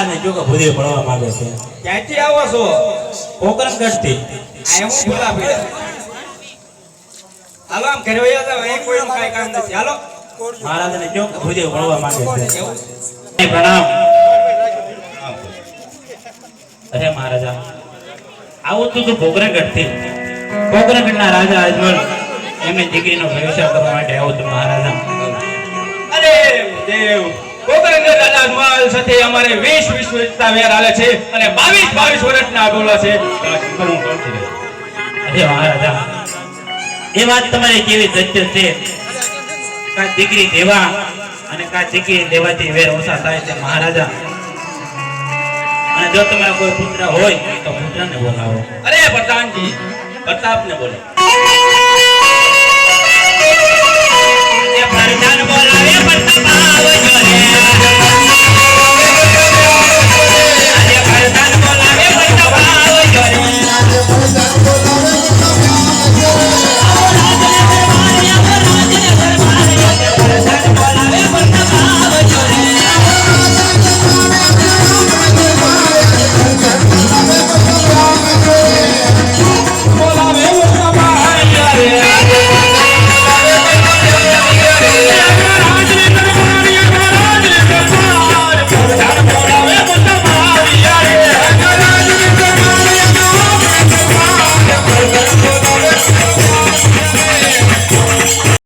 મહારાજને જો કે ભૂદેવ પડવા માંગે છે. ક્યાંથી આવો છો? પોકરણગઢથી. આ હું ભૂલા પડ્યા. હાલો આમ ઘરે વયા જાવ, અહીં કોઈનું કાંઈ કામ નથી. હાલો મહારાજને જો કે ભૂદેવ પડવા માંગે છે. એવું? પ્રણામ. અરે મહારાજા, આવું તું પોકરણગઢથી. પોકરણગઢના રાજા અજમલ એમની દીકરીનો ભવિષ્ય કરવા માટે આવું તું મહારાજા. અરે દેવ, કોકરંગર રાજા અજમલ સાથે અમારે 20 વર્ષના વેર આલે છે અને 22 વર્ષના ડોલા છે. કરું કરતી રહે. અરે મહારાજા, એ વાત તમારી કેવી સત્ય છે. કા દીકરી દેવા અને કા દીકરી દેવાથી વેર ઓછા થાય છે મહારાજા. અને જો તમારા કોઈ પુત્ર હોય તો પુત્રને બોલાવો. અરે પ્રધાનજી, પ્રતાપને બોલો. એ પ્રધાન બોલાવે પ્રતાપ આવે